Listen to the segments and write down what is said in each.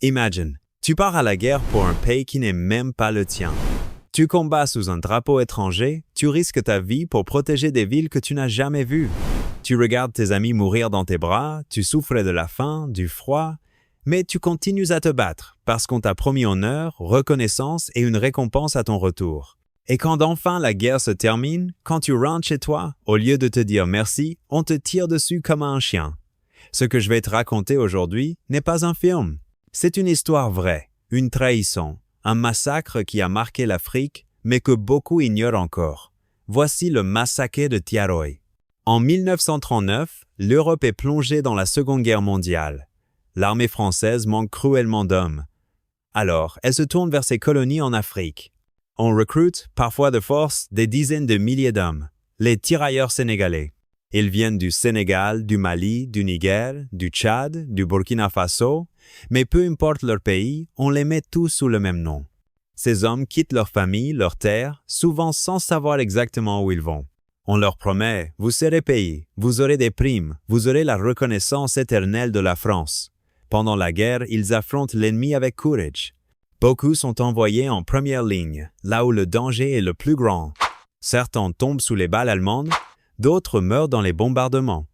Imagine, tu pars à la guerre pour un pays qui n'est même pas le tien. Tu combats sous un drapeau étranger, tu risques ta vie pour protéger des villes que tu n'as jamais vues. Tu regardes tes amis mourir dans tes bras, tu souffres de la faim, du froid, mais tu continues à te battre parce qu'on t'a promis honneur, reconnaissance et une récompense à ton retour. Et quand enfin la guerre se termine, quand tu rentres chez toi, au lieu de te dire merci, on te tire dessus comme un chien. Ce que je vais te raconter aujourd'hui n'est pas un film. C'est une histoire vraie, une trahison, un massacre qui a marqué l'Afrique, mais que beaucoup ignorent encore. Voici le massacre de Thiaroye. En 1939, l'Europe est plongée dans la Seconde Guerre mondiale. L'armée française manque cruellement d'hommes. Alors, elle se tourne vers ses colonies en Afrique. On recrute, parfois de force, des dizaines de milliers d'hommes, les tirailleurs sénégalais. Ils viennent du Sénégal, du Mali, du Niger, du Tchad, du Burkina Faso, mais peu importe leur pays, on les met tous sous le même nom. Ces hommes quittent leur famille, leur terre, souvent sans savoir exactement où ils vont. On leur promet, vous serez payés, vous aurez des primes, vous aurez la reconnaissance éternelle de la France. Pendant la guerre, ils affrontent l'ennemi avec courage. Beaucoup sont envoyés en première ligne, là où le danger est le plus grand. Certains tombent sous les balles allemandes, d'autres meurent dans les bombardements.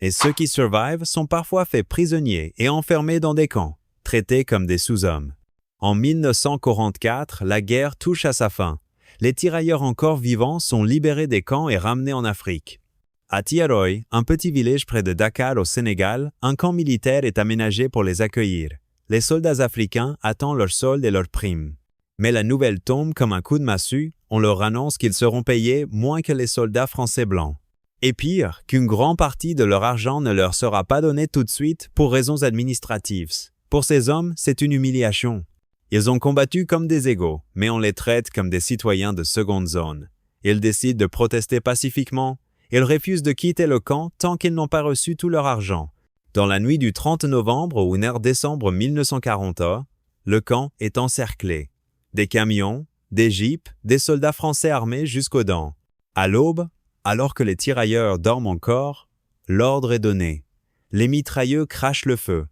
Et ceux qui survivent sont parfois faits prisonniers et enfermés dans des camps, traités comme des sous-hommes. En 1944, la guerre touche à sa fin. Les tirailleurs encore vivants sont libérés des camps et ramenés en Afrique. À Thiaroye, un petit village près de Dakar au Sénégal, un camp militaire est aménagé pour les accueillir. Les soldats africains attendent leur solde et leurs primes. Mais la nouvelle tombe comme un coup de massue, on leur annonce qu'ils seront payés moins que les soldats français blancs. Et pire, qu'une grande partie de leur argent ne leur sera pas donnée tout de suite pour raisons administratives. Pour ces hommes, c'est une humiliation. Ils ont combattu comme des égaux, mais on les traite comme des citoyens de seconde zone. Ils décident de protester pacifiquement. Ils refusent de quitter le camp tant qu'ils n'ont pas reçu tout leur argent. Dans la nuit du 30 novembre au 9 décembre 1941, le camp est encerclé. Des camions, des jeeps, des soldats français armés jusqu'aux dents. À l'aube, alors que les tirailleurs dorment encore, l'ordre est donné. Les mitrailleux crachent le feu,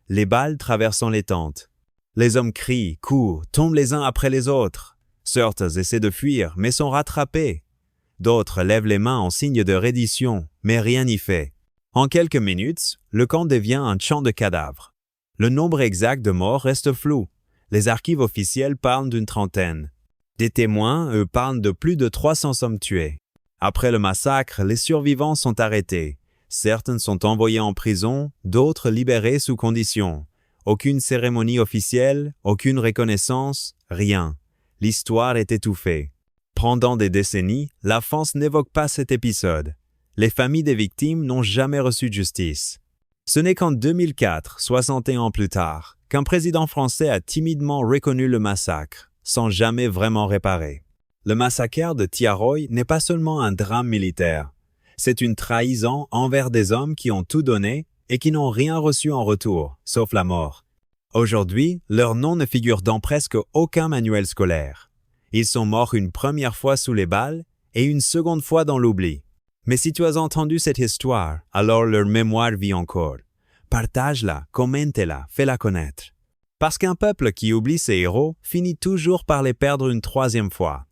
les balles traversant les tentes. Les hommes crient, courent, tombent les uns après les autres. Certains essaient de fuir, mais sont rattrapés. D'autres lèvent les mains en signe de reddition, mais rien n'y fait. En quelques minutes, le camp devient un champ de cadavres. Le nombre exact de morts reste flou. Les archives officielles parlent d'une trentaine. Des témoins, eux, parlent de plus de 300 hommes tués. Après le massacre, les survivants sont arrêtés. Certains sont envoyés en prison, d'autres libérés sous condition. Aucune cérémonie officielle, aucune reconnaissance, rien. L'histoire est étouffée. Pendant des décennies, la France n'évoque pas cet épisode. Les familles des victimes n'ont jamais reçu de justice. Ce n'est qu'en 2004, 61 ans plus tard, qu'un président français a timidement reconnu le massacre, sans jamais vraiment réparer. Le massacre de Thiaroye n'est pas seulement un drame militaire. C'est une trahison envers des hommes qui ont tout donné et qui n'ont rien reçu en retour, sauf la mort. Aujourd'hui, leur nom ne figure dans presque aucun manuel scolaire. Ils sont morts une première fois sous les balles et une seconde fois dans l'oubli. Mais si tu as entendu cette histoire, alors leur mémoire vit encore. Partage-la, commente-la, fais-la connaître. Parce qu'un peuple qui oublie ses héros finit toujours par les perdre une troisième fois.